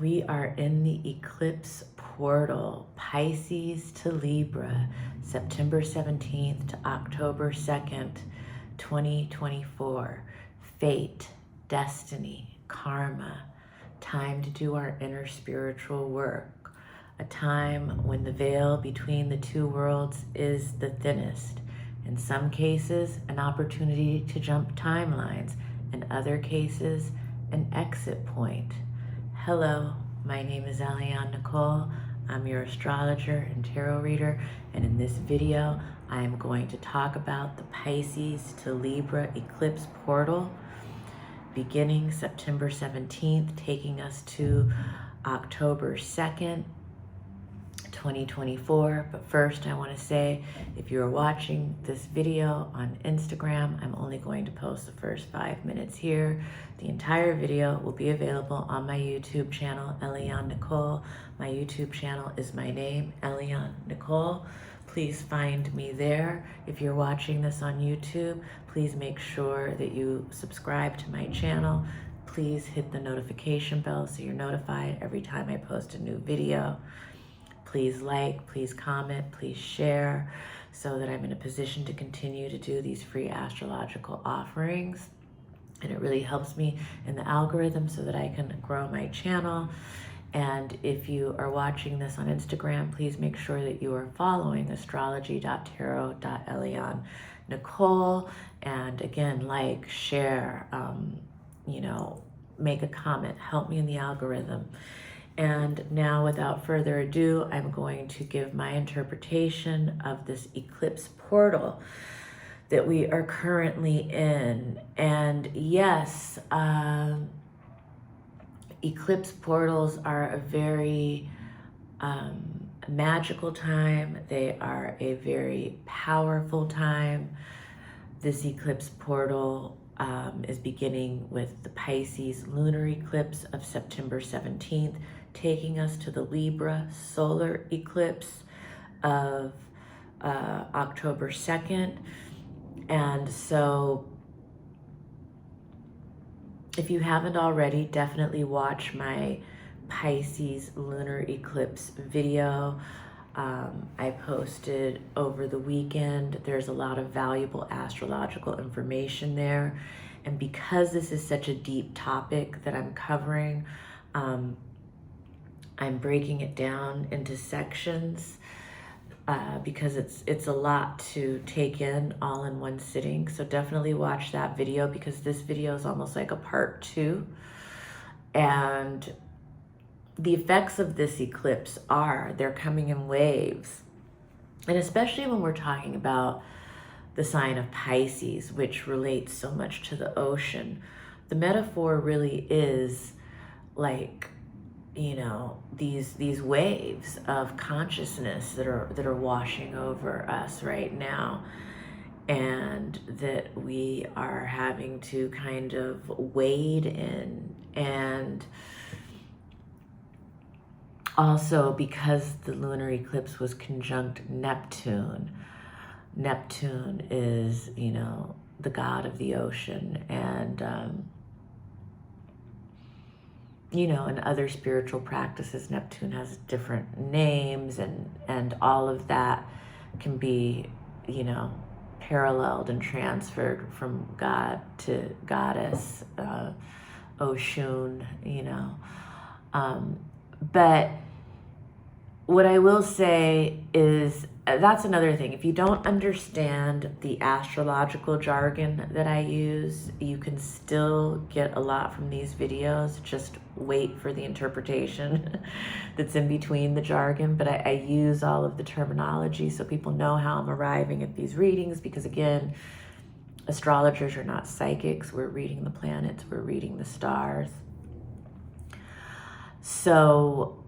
We are in the eclipse portal, Pisces to Libra, September 17th to October 2nd, 2024. Fate, destiny, karma, time to do our inner spiritual work. A time when the veil between the two worlds is the thinnest. In some cases, an opportunity to jump timelines. In other cases, an exit point. Hello, my name is Eliane-Nicole. I'm your astrologer and tarot reader, and in this video, I am going to talk about the Pisces to Libra eclipse portal beginning September 17th, taking us to October 2nd, 2024. But first, I want to say, if you're watching this video on Instagram, I'm only going to post the first 5 minutes here. The entire video will be available on my YouTube channel, Eliane-Nicole. My YouTube channel is my name, Eliane-Nicole. Please find me there. If you're watching this on YouTube, please make sure that you subscribe to my channel. Please hit the notification bell so you're notified every time I post a new video. Please like, please comment, please share, so that I'm in a position to continue to do these free astrological offerings. And it really helps me in the algorithm so that I can grow my channel. And if you are watching this on Instagram, please make sure that you are following astrology.tarot.Eliane-Nicole. And again, like, share, make a comment, help me in the algorithm. And now, without further ado, I'm going to give my interpretation of this eclipse portal that we are currently in. And yes, eclipse portals are a very magical time. They are a very powerful time. This eclipse portal is beginning with the Pisces lunar eclipse of September 17th, taking us to the Libra solar eclipse of October 2nd. And so if you haven't already, definitely watch my Pisces lunar eclipse video. I posted over the weekend. There's a lot of valuable astrological information there. And because this is such a deep topic that I'm covering, I'm breaking it down into sections because it's a lot to take in all in one sitting. So definitely watch that video, because this video is almost like a part 2. And the effects of this eclipse they're coming in waves. And especially when we're talking about the sign of Pisces, which relates so much to the ocean, the metaphor really is like, these waves of consciousness that are washing over us right now, and that we are having to kind of wade in. And also, because the lunar eclipse was conjunct Neptune. Neptune is, the god of the ocean. And, in other spiritual practices, Neptune has different names, and all of that can be, paralleled and transferred from god to goddess, Oshun, But what I will say is, that's another thing. If you don't understand the astrological jargon that I use, you can still get a lot from these videos. Just wait for the interpretation that's in between the jargon. But I use all of the terminology so people know how I'm arriving at these readings, because again, astrologers are not psychics. We're reading the planets, we're reading the stars. So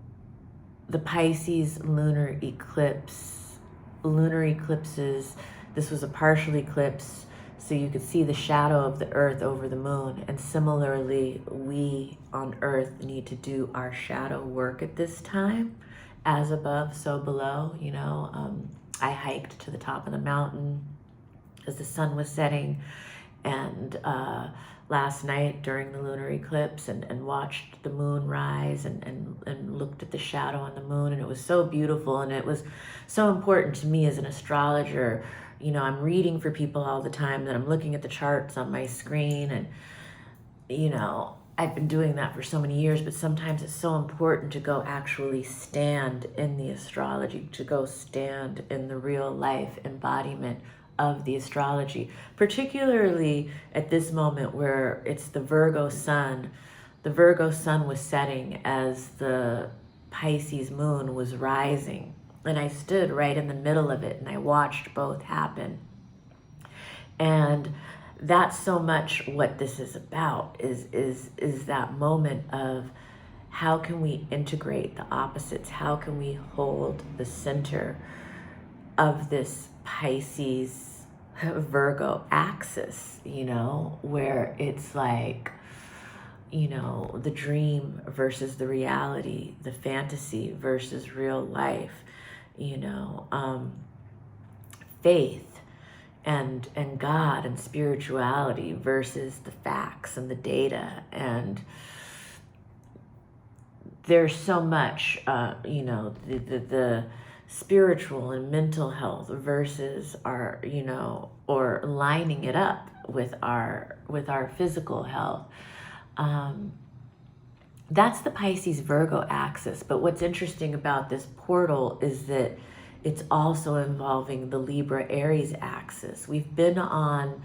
the Pisces lunar eclipses, this was a partial eclipse, so you could see the shadow of the earth over the moon. And similarly, we on earth need to do our shadow work at this time. As above, so below. I hiked to the top of the mountain as the sun was setting, and last night during the lunar eclipse and watched the moon rise and looked at the shadow on the moon, and it was so beautiful, and it was so important to me as an astrologer. You know, I'm reading for people all the time, that I'm looking at the charts on my screen, and you know, I've been doing that for so many years, but sometimes it's so important to go actually stand in the astrology, to go stand in the real life embodiment of the astrology, particularly at this moment where it's the Virgo sun. The Virgo sun was setting as the Pisces moon was rising. And I stood right in the middle of it and I watched both happen. And that's so much what this is about, is that moment of how can we integrate the opposites? How can we hold the center of this Pisces Virgo axis, you know, where it's like, you know, the dream versus the reality, the fantasy versus real life, you know, faith and God and spirituality versus the facts and the data. And there's so much, you know, the spiritual and mental health versus our, you know, or lining it up with our physical health. That's the Pisces Virgo axis. But what's interesting about this portal is that it's also involving the Libra Aries axis. We've been on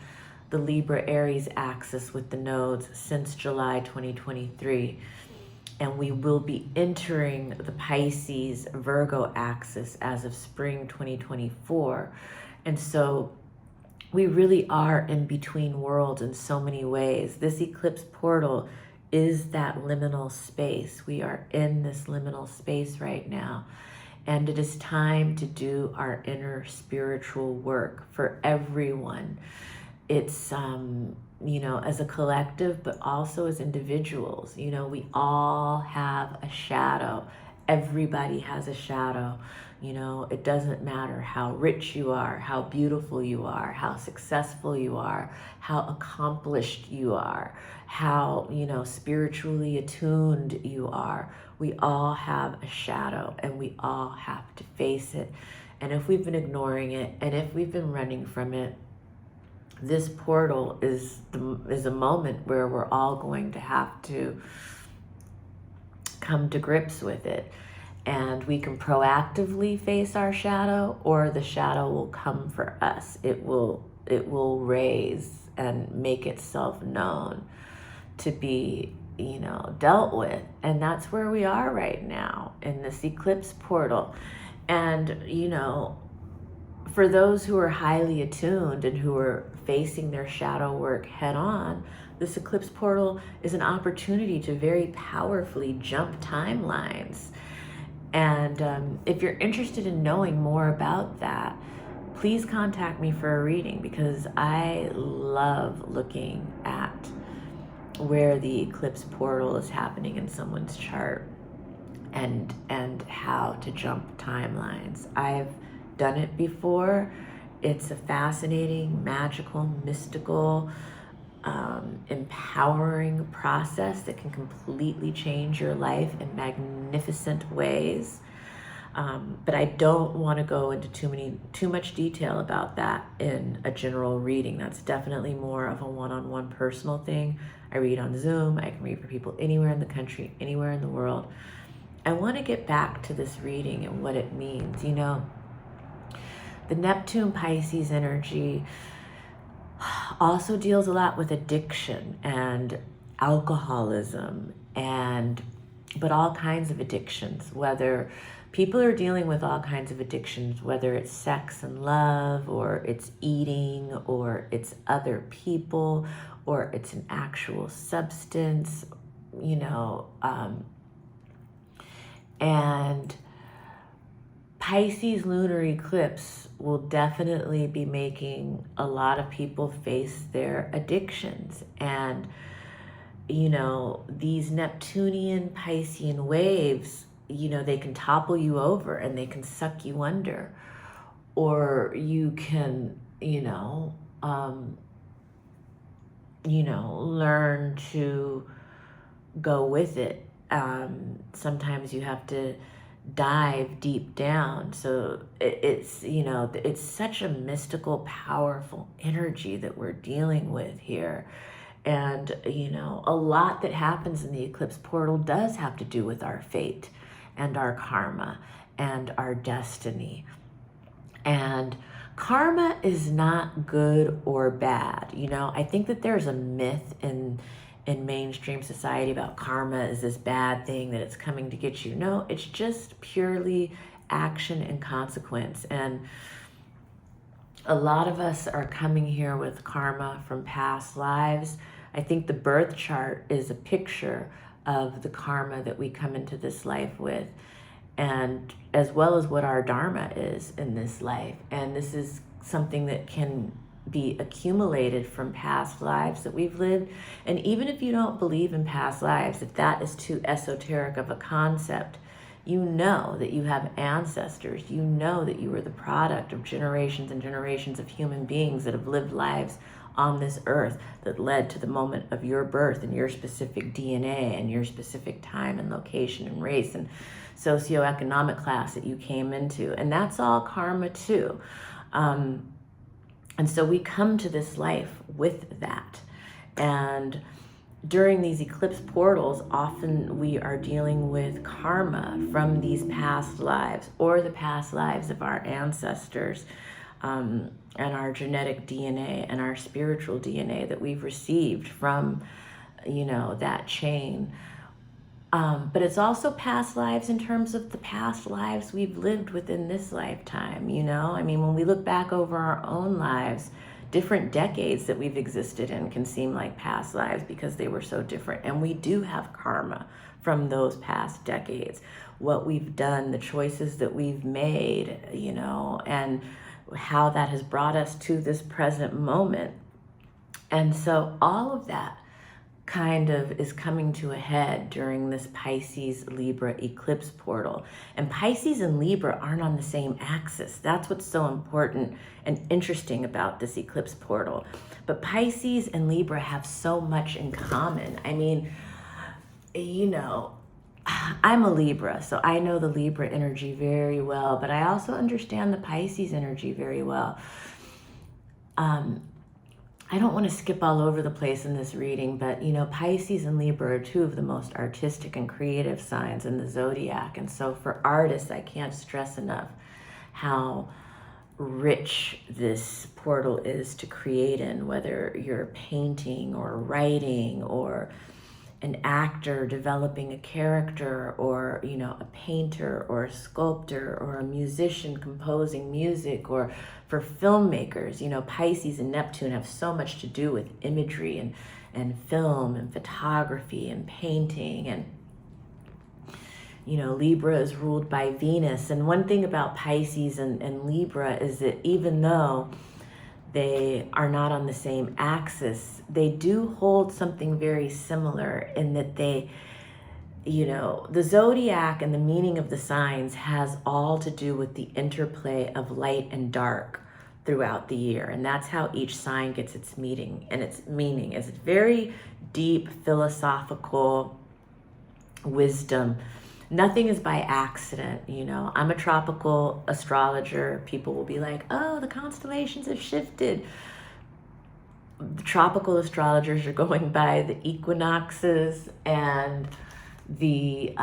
the Libra Aries axis with the nodes since July 2023. And we will be entering the Pisces Virgo axis as of spring 2024. And so we really are in between worlds in so many ways. This eclipse portal is that liminal space. We are in this liminal space right now. And it is time to do our inner spiritual work for everyone. It's, you know, as a collective, but also as individuals. You know, we all have a shadow. Everybody has a shadow. You know, it doesn't matter how rich you are, how beautiful you are, how successful you are, how accomplished you are, how, you know, spiritually attuned you are. We all have a shadow and we all have to face it. And if we've been ignoring it and if we've been running from it, this portal is a moment where we're all going to have to come to grips with it. And we can proactively face our shadow, or the shadow will come for us. It will raise and make itself known to be, you know, dealt with. And that's where we are right now in this eclipse portal. And, you know, for those who are highly attuned and who are facing their shadow work head on, this eclipse portal is an opportunity to very powerfully jump timelines. And if you're interested in knowing more about that, please contact me for a reading, because I love looking at where the eclipse portal is happening in someone's chart and how to jump timelines. I've done it before. It's a fascinating, magical, mystical, empowering process that can completely change your life in magnificent ways. But I don't want to go into too much detail about that in a general reading. That's definitely more of a one-on-one personal thing. I read on Zoom. I can read for people anywhere in the country, anywhere in the world. I want to get back to this reading and what it means. You know, the Neptune Pisces energy also deals a lot with addiction and alcoholism, but all kinds of addictions, whether people are dealing with all kinds of addictions, whether it's sex and love, or it's eating, or it's other people, or it's an actual substance, you know, and Pisces lunar eclipse will definitely be making a lot of people face their addictions. And, you know, these Neptunian Piscean waves, you know, they can topple you over and they can suck you under. Or you can, you know, learn to go with it. Sometimes you have to dive deep down. So it's such a mystical, powerful energy that we're dealing with here. And, a lot that happens in the eclipse portal does have to do with our fate and our karma and our destiny. And karma is not good or bad. I think that there's a myth in mainstream society about karma is this bad thing that it's coming to get you. No, it's just purely action and consequence. And a lot of us are coming here with karma from past lives. I think the birth chart is a picture of the karma that we come into this life with, and as well as what our dharma is in this life. And this is something that can be accumulated from past lives that we've lived. And even if you don't believe in past lives, if that is too esoteric of a concept, you know that you have ancestors. You know that you are the product of generations and generations of human beings that have lived lives on this earth that led to the moment of your birth and your specific DNA and your specific time and location and race and socioeconomic class that you came into. And that's all karma too. And so we come to this life with that. And during these eclipse portals, often we are dealing with karma from these past lives or the past lives of our ancestors, and our genetic DNA and our spiritual DNA that we've received from, that chain. But it's also past lives in terms of the past lives we've lived within this lifetime, when we look back over our own lives, different decades that we've existed in can seem like past lives because they were so different. And we do have karma from those past decades, what we've done, the choices that we've made, and how that has brought us to this present moment. And so all of that kind of is coming to a head during this Pisces Libra eclipse portal. And Pisces and Libra aren't on the same axis. That's what's so important and interesting about this eclipse portal. But Pisces and Libra have so much in common. I'm a Libra, so I know the Libra energy very well, but I also understand the Pisces energy very well. I don't want to skip all over the place in this reading, but Pisces and Libra are two of the most artistic and creative signs in the zodiac. And so for artists, I can't stress enough how rich this portal is to create in, whether you're painting or writing or an actor developing a character, or a painter or a sculptor or a musician composing music, or for filmmakers. Pisces and Neptune have so much to do with imagery and film and photography and painting. And Libra is ruled by Venus. And one thing about Pisces and Libra is that even though they are not on the same axis, they do hold something very similar in that they, the zodiac and the meaning of the signs has all to do with the interplay of light and dark throughout the year. And that's how each sign gets its meaning. And its meaning is very deep, philosophical wisdom. Nothing is by accident. I'm a tropical astrologer. People will be like, oh, the constellations have shifted. The tropical astrologers are going by the equinoxes and the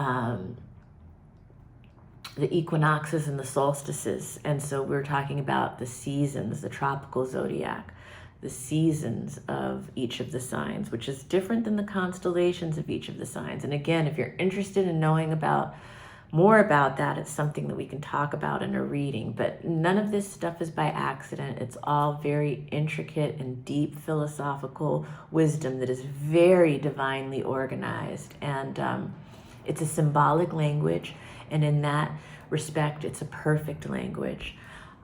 equinoxes and the solstices. And so we're talking about the seasons, the tropical zodiac, the seasons of each of the signs, which is different than the constellations of each of the signs. And again, if you're interested in knowing more about that, it's something that we can talk about in a reading. But none of this stuff is by accident. It's all very intricate and deep philosophical wisdom that is very divinely organized. And it's a symbolic language. And in that respect, it's a perfect language.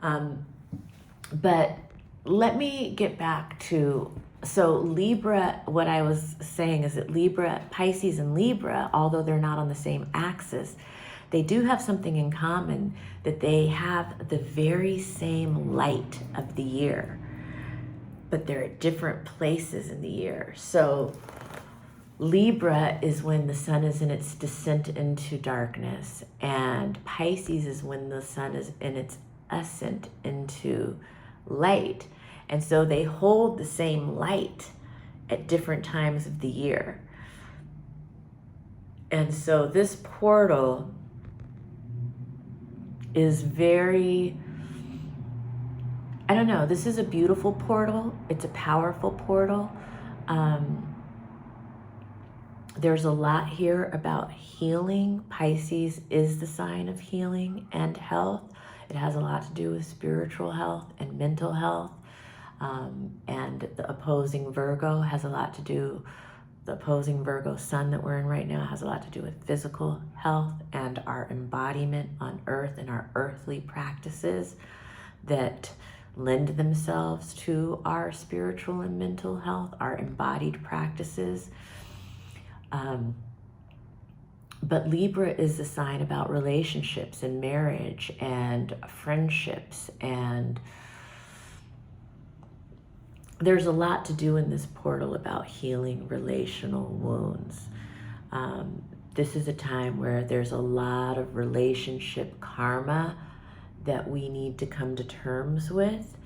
But let me get back to, so Libra, what I was saying is that Libra, Pisces and Libra, although they're not on the same axis, they do have something in common, that they have the very same light of the year. but they're at different places in the year. So Libra is when the sun is in its descent into darkness, and Pisces is when the sun is in its ascent into light. And so they hold the same light at different times of the year. And so this portal is very, I don't know, this is a beautiful portal. It's a powerful portal. There's a lot here about healing. Pisces is the sign of healing and health. It has a lot to do with spiritual health and mental health. And the opposing Virgo has a lot to do, the opposing Virgo sun that we're in right now has a lot to do with physical health and our embodiment on earth and our earthly practices that lend themselves to our spiritual and mental health, our embodied practices. But Libra is the sign about relationships and marriage and friendships, and there's a lot to do in this portal about healing relational wounds. This is a time where there's a lot of relationship karma that we need to come to terms with,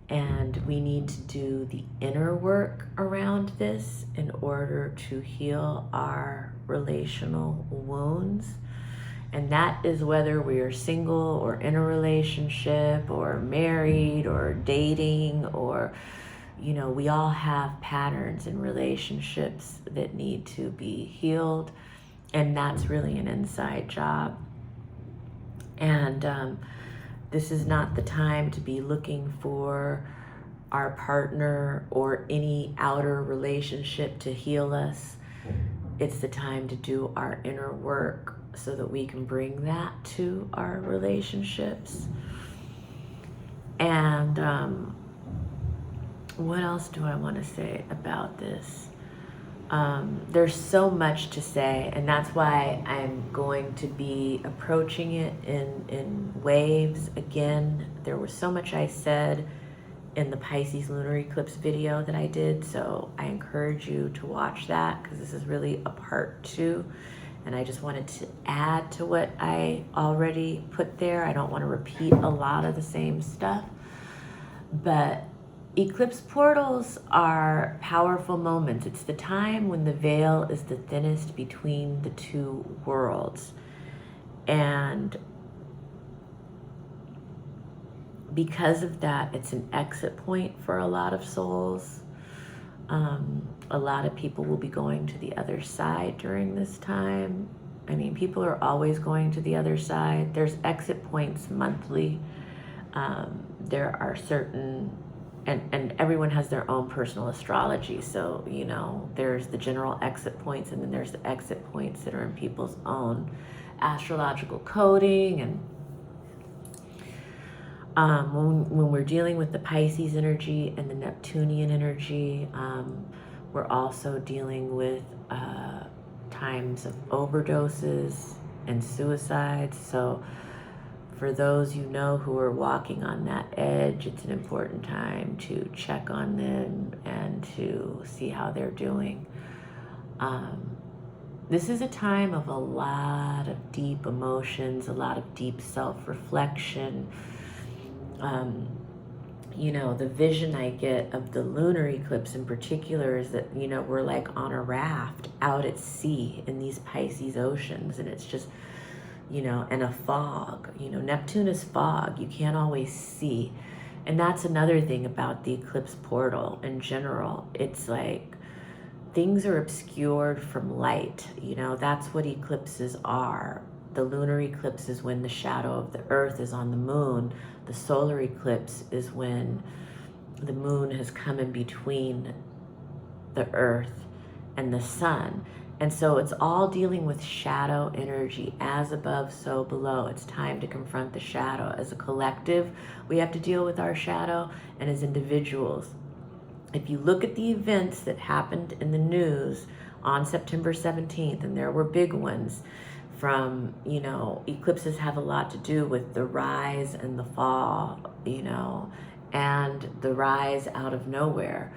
and we need to do the inner work around this in order to heal our relational wounds. And that is whether we are single or in a relationship or married or dating, or, you know, we all have patterns in relationships that need to be healed. And that's really an inside job. And this is not the time to be looking for our partner or any outer relationship to heal us. It's the time to do our inner work so that we can bring that to our relationships. And what else do I want to say about this? There's so much to say, and that's why I'm going to be approaching it in waves. Again, there was so much I said in the Pisces lunar eclipse video that I did, so I encourage you to watch that, because this is really a part 2, and I just wanted to add to what I already put there. I don't want to repeat a lot of the same stuff, but eclipse portals are powerful moments. It's the time when the veil is the thinnest between the two worlds. And because of that, it's an exit point for a lot of souls. A lot of people will be going to the other side during this time. I mean, people are always going to the other side. There's exit points monthly. There are certain, and everyone has their own personal astrology. So, you know, there's the general exit points, and then there's the exit points that are in people's own astrological coding. And when we're dealing with the Pisces energy and the Neptunian energy, we're also dealing with times of overdoses and suicides. So for those you know who are walking on that edge, it's an important time to check on them and to see how they're doing. This is a time of a lot of deep emotions, a lot of deep self-reflection. You know, the vision I get of the lunar eclipse in particular is that, you know, we're like on a raft out at sea in these Pisces oceans, and it's just, you know, and a fog. You know, Neptune is fog. You can't always see. And that's another thing about the eclipse portal in general. It's like things are obscured from light. You know, that's what eclipses are. The lunar eclipse is when the shadow of the earth is on the moon. The solar eclipse is when the moon has come in between the earth and the sun. And so it's all dealing with shadow energy, as above, so below. It's time to confront the shadow. As a collective, we have to deal with our shadow, and as individuals. If you look at the events that happened in the news on September 17th, and there were big ones, from, you know, eclipses have a lot to do with the rise and the fall, you know, and the rise out of nowhere.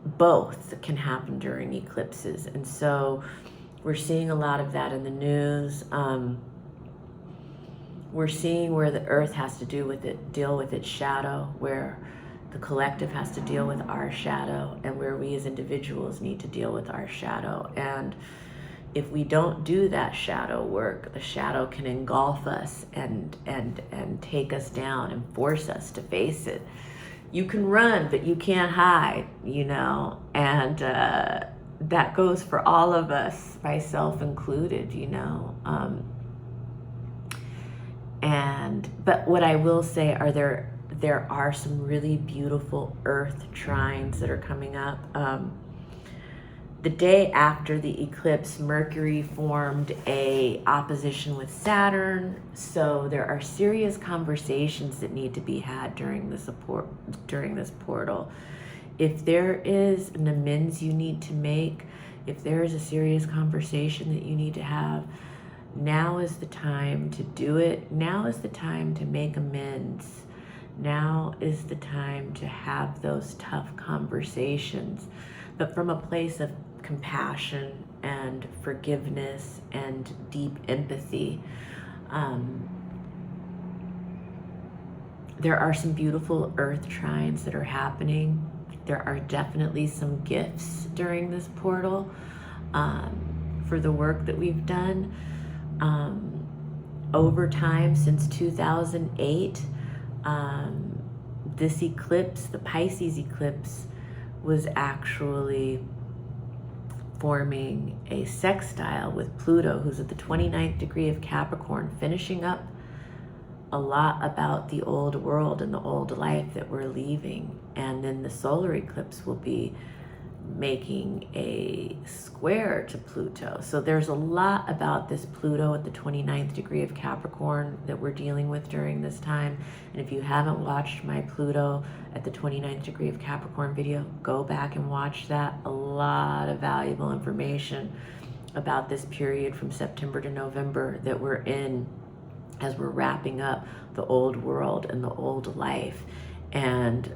Both can happen during eclipses. And so we're seeing a lot of that in the news. We're seeing where the earth has to deal with its shadow, where the collective has to deal with our shadow, and where we as individuals need to deal with our shadow. And if we don't do that shadow work, the shadow can engulf us and take us down and force us to face it. You can run, but you can't hide, you know, and that goes for all of us, myself included, you know. But what I will say are there are some really beautiful earth trines that are coming up. The day after the eclipse, Mercury formed a opposition with Saturn, so there are serious conversations that need to be had during this portal. If there is an amends you need to make, if there is a serious conversation that you need to have, now is the time to do it. Now is the time to make amends. Now is the time to have those tough conversations, but from a place of compassion and forgiveness and deep empathy. There are some beautiful earth trines that are happening. There are definitely some gifts during this portal for the work that we've done. Over time, since 2008, this eclipse, the Pisces eclipse, was actually forming a sextile with Pluto, who's at the 29th degree of Capricorn, finishing up a lot about the old world and the old life that we're leaving. And then the solar eclipse will be making a square to Pluto. So there's a lot about this Pluto at the 29th degree of Capricorn that we're dealing with during this time. And if you haven't watched my Pluto at the 29th degree of Capricorn video, go back and watch that. A lot of valuable information about this period from September to November that we're in as we're wrapping up the old world and the old life, and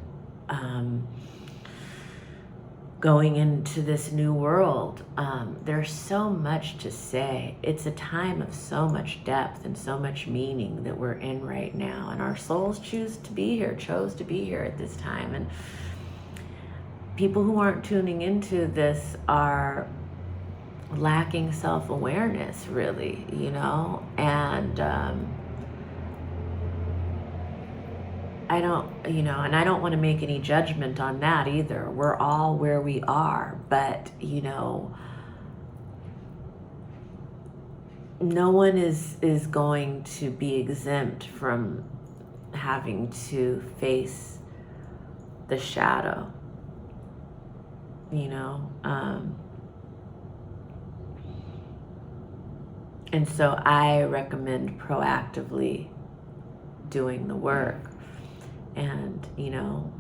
going into this new world. There's so much to say. It's a time of so much depth and so much meaning that we're in right now, and our souls chose to be here at this time. And people who aren't tuning into this are lacking self-awareness, really, you know. And I don't want to make any judgment on that either. We're all where we are, but you know, no one is going to be exempt from having to face the shadow, you know. And so I recommend proactively doing the work. And, you know,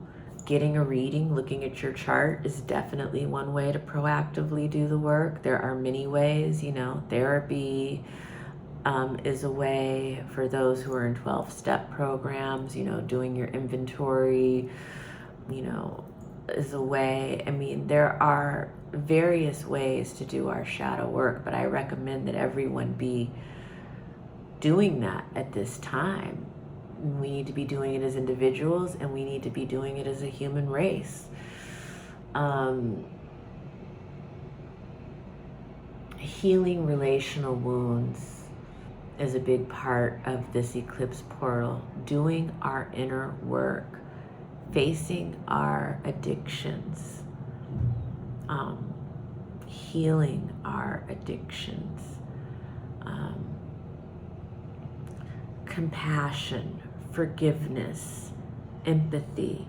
getting a reading, looking at your chart is definitely one way to proactively do the work. There are many ways, you know. Therapy is a way for those who are in 12-step programs, you know, doing your inventory, you know, is a way. I mean, there are various ways to do our shadow work, but I recommend that everyone be doing that at this time. We need to be doing it as individuals, and we need to be doing it as a human race. Healing relational wounds is a big part of this eclipse portal. Doing our inner work, facing our addictions, healing our addictions, compassion, forgiveness, empathy.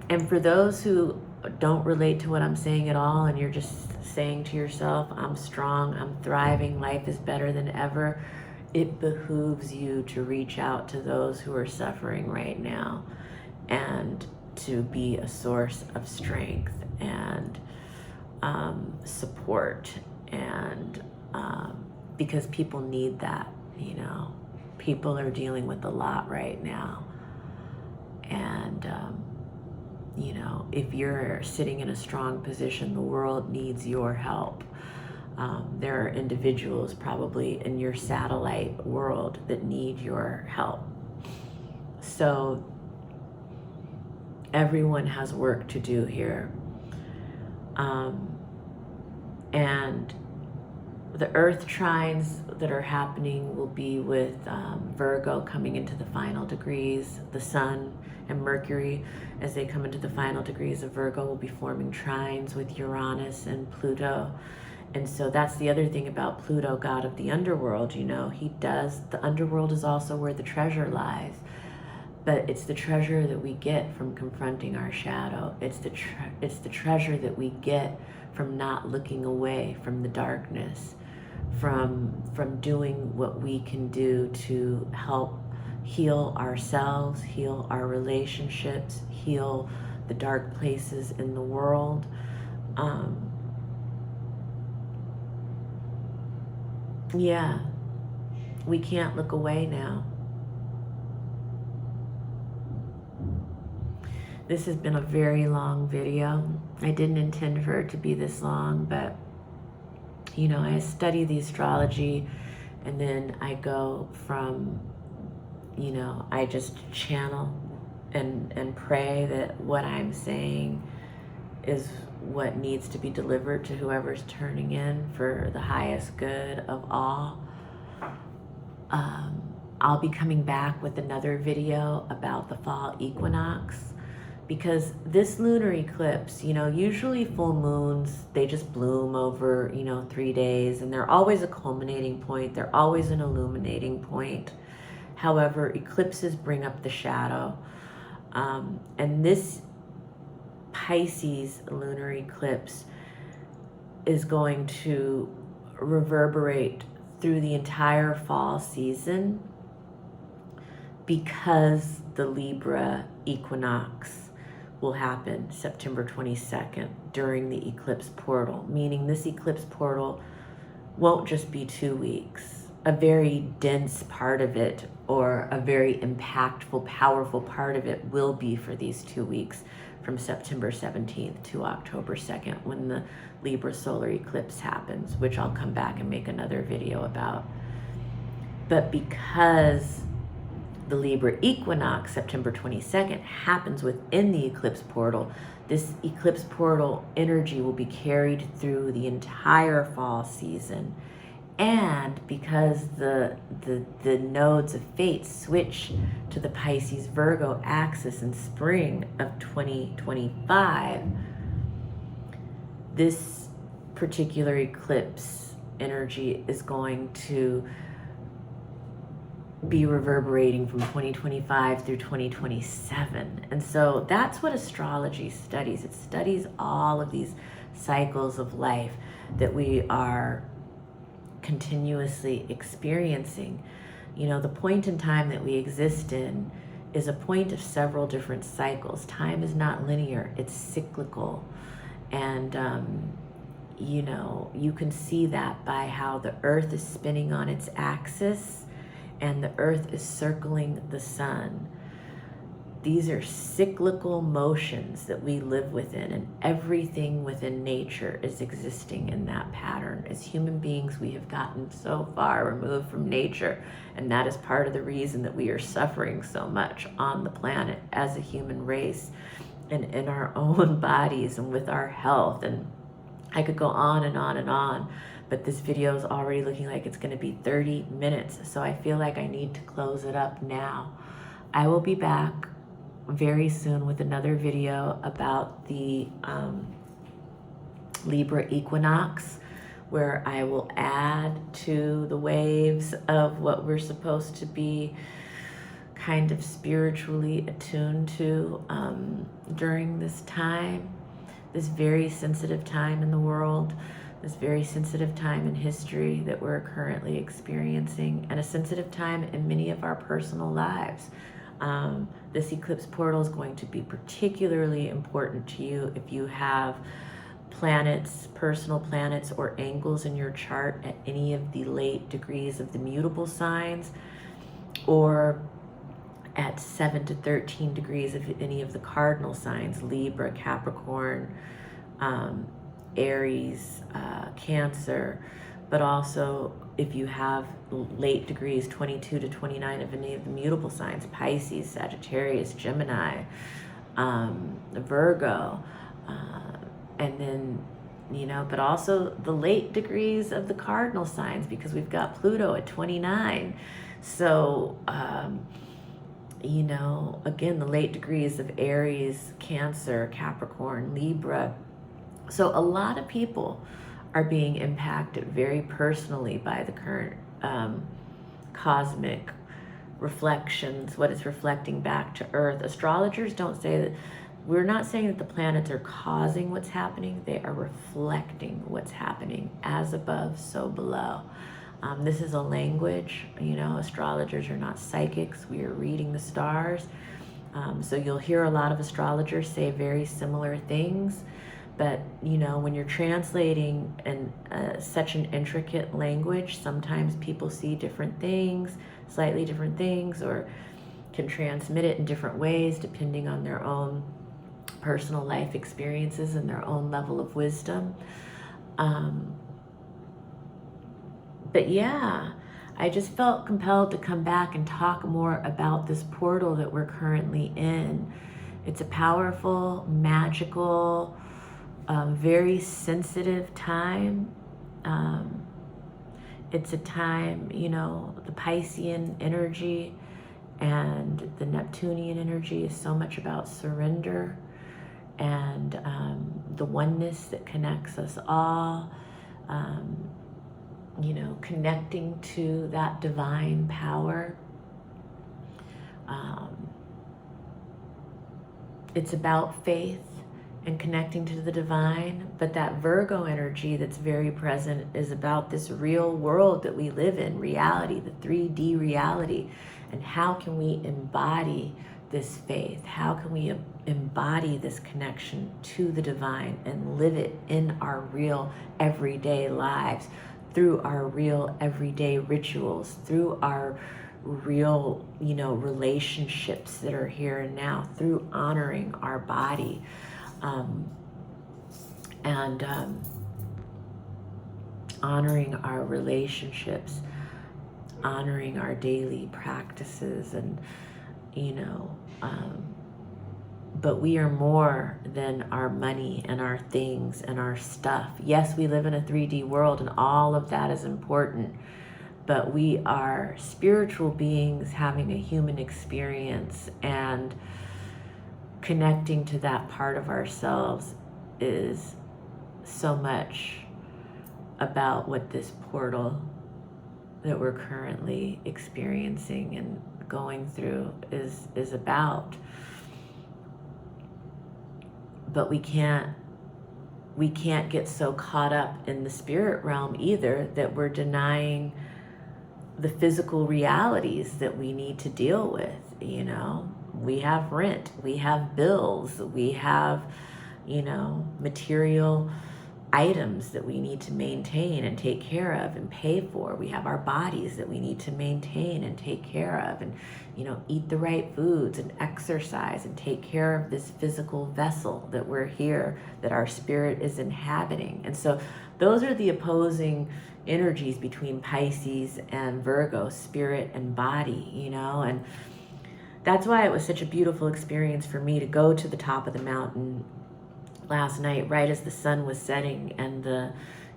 And for those who don't relate to what I'm saying at all, and you're just saying to yourself, I'm strong, I'm thriving, life is better than ever, it behooves you to reach out to those who are suffering right now and to be a source of strength and support, and because people need that, you know. People are dealing with a lot right now. And, you know, if you're sitting in a strong position, the world needs your help. There are individuals probably in your satellite world that need your help. So everyone has work to do here. And the earth trines that are happening will be with Virgo coming into the final degrees. The sun and Mercury, as they come into the final degrees of Virgo, will be forming trines with Uranus and Pluto. And so that's the other thing about Pluto, god of the underworld. You know, the underworld is also where the treasure lies. But it's the treasure that we get from confronting our shadow. It's the treasure that we get from not looking away from the darkness, from doing what we can do to help heal ourselves, heal our relationships, heal the dark places in the world. Yeah, we can't look away now. This has been a very long video. I didn't intend for it to be this long, but you know, I study the astrology and then I go from, you know, I just channel and pray that what I'm saying is what needs to be delivered to whoever's turning in for the highest good of all. I'll be coming back with another video about the fall equinox, because this lunar eclipse, you know, usually full moons, they just bloom over, you know, 3 days, and they're always a culminating point. They're always an illuminating point. However, eclipses bring up the shadow. And this Pisces lunar eclipse is going to reverberate through the entire fall season, because the Libra equinox will happen September 22nd during the eclipse portal, meaning this eclipse portal won't just be 2 weeks. A very dense part of it, or a very impactful, powerful part of it, will be for these 2 weeks from September 17th to October 2nd, when the Libra solar eclipse happens, which I'll come back and make another video about. But because the Libra equinox, September 22nd, happens within the eclipse portal, this eclipse portal energy will be carried through the entire fall season. And because the nodes of fate switch to the Pisces Virgo axis in spring of 2025, this particular eclipse energy is going to be reverberating from 2025 through 2027. And so that's what astrology studies. It studies all of these cycles of life that we are continuously experiencing. You know, the point in time that we exist in is a point of several different cycles. Time is not linear, it's cyclical. And you know, you can see that by how the earth is spinning on its axis and the earth is circling the sun. These are cyclical motions that we live within, and everything within nature is existing in that pattern. As human beings, we have gotten so far removed from nature, and that is part of the reason that we are suffering so much on the planet as a human race, and in our own bodies and with our health. And I could go on and on and on, but this video is already looking like it's going to be 30 minutes, so I feel like I need to close it up now. I will be back very soon with another video about the Libra equinox, where I will add to the waves of what we're supposed to be kind of spiritually attuned to during this time, this very sensitive time in the world, this very sensitive time in history that we're currently experiencing, and a sensitive time in many of our personal lives. This eclipse portal is going to be particularly important to you if you have planets, personal planets, or angles in your chart at any of the late degrees of the mutable signs, or at 7 to 13 degrees of any of the cardinal signs, Libra, Capricorn, Aries, Cancer, but also if you have late degrees 22 to 29 of any of the mutable signs, Pisces, Sagittarius, Gemini, Virgo, and then, but also the late degrees of the cardinal signs, because we've got Pluto at 29. So, again, the late degrees of Aries, Cancer, Capricorn, Libra. So a lot of people are being impacted very personally by the current cosmic reflections, what it's reflecting back to Earth. Astrologers don't say that. We're not saying that the planets are causing what's happening. They are reflecting what's happening, as above, so below. This is a language. Astrologers are not psychics. We are reading the stars. So you'll hear a lot of astrologers say very similar things. But, when you're translating in such an intricate language, sometimes people see different things, slightly different things, or can transmit it in different ways depending on their own personal life experiences and their own level of wisdom. But yeah, I just felt compelled to come back and talk more about this portal that we're currently in. It's a powerful, magical, very sensitive time. It's a time, the Piscean energy and the Neptunian energy is so much about surrender and the oneness that connects us all, connecting to that divine power. It's about faith and connecting to the divine, but that Virgo energy that's very present is about this real world that we live in, reality, the 3D reality, and how can we embody this faith? How can we embody this connection to the divine and live it in our real everyday lives, through our real everyday rituals, through our real, relationships that are here and now, through honoring our body, and honoring our relationships, honoring our daily practices, and but we are more than our money and our things and our stuff. Yes, we live in a 3D world and all of that is important, but we are spiritual beings having a human experience, and connecting to that part of ourselves is so much about what this portal that we're currently experiencing and going through is about. But we can't get so caught up in the spirit realm either that we're denying the physical realities that we need to deal with. We have rent, we have bills, we have material items that we need to maintain and take care of and pay for. We have our bodies that we need to maintain and take care of, and eat the right foods and exercise and take care of this physical vessel that we're here, that our spirit is inhabiting. And so those are the opposing energies between Pisces and Virgo, spirit and body, and that's why it was such a beautiful experience for me to go to the top of the mountain last night, right as the sun was setting and the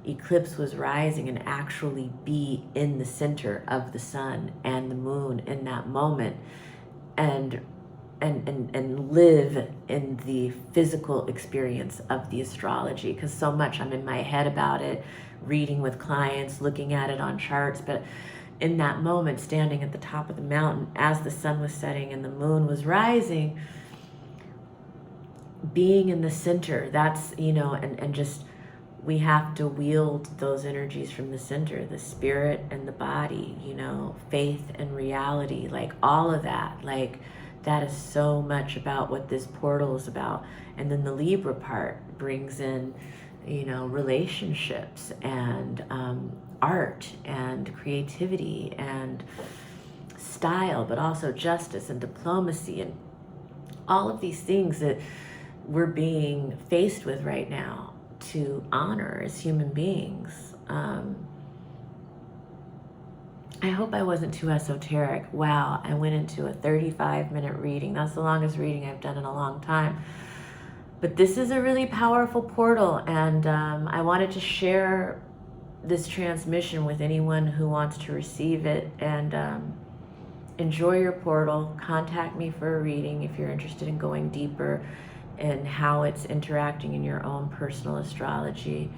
eclipse was rising, and actually be in the center of the sun and the moon in that moment, and live in the physical experience of the astrology, because so much I'm in my head about it, reading with clients, looking at it on charts, but in that moment, standing at the top of the mountain as the sun was setting and the moon was rising, being in the center, that's, and just, we have to wield those energies from the center, the spirit and the body, faith and reality, like all of that, like that is so much about what this portal is about. And then the Libra part brings in, relationships and art and creativity and style, but also justice and diplomacy and all of these things that we're being faced with right now to honor as human beings. I hope I wasn't too esoteric. Wow, I went into a 35-minute reading. That's the longest reading I've done in a long time. But this is a really powerful portal, and I wanted to share this transmission with anyone who wants to receive it. And enjoy your portal. Contact me for a reading if you're interested in going deeper in how it's interacting in your own personal astrology.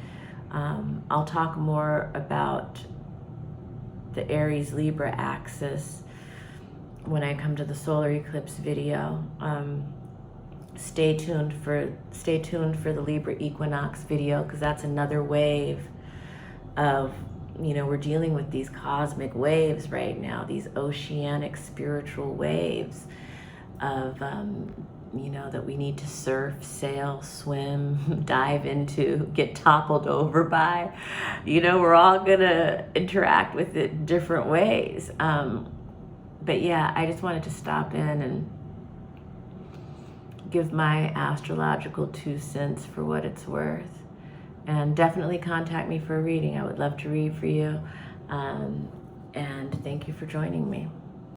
I'll talk more about the Aries Libra axis when I come to the solar eclipse video. Stay tuned for the Libra equinox video, because that's another wave of, we're dealing with these cosmic waves right now, these oceanic spiritual waves of that we need to surf, sail, swim, dive into, get toppled over by. We're all gonna interact with it in different ways. But yeah, I just wanted to stop in and give my astrological 2 cents for what it's worth. And definitely contact me for a reading. I would love to read for you. And thank you for joining me.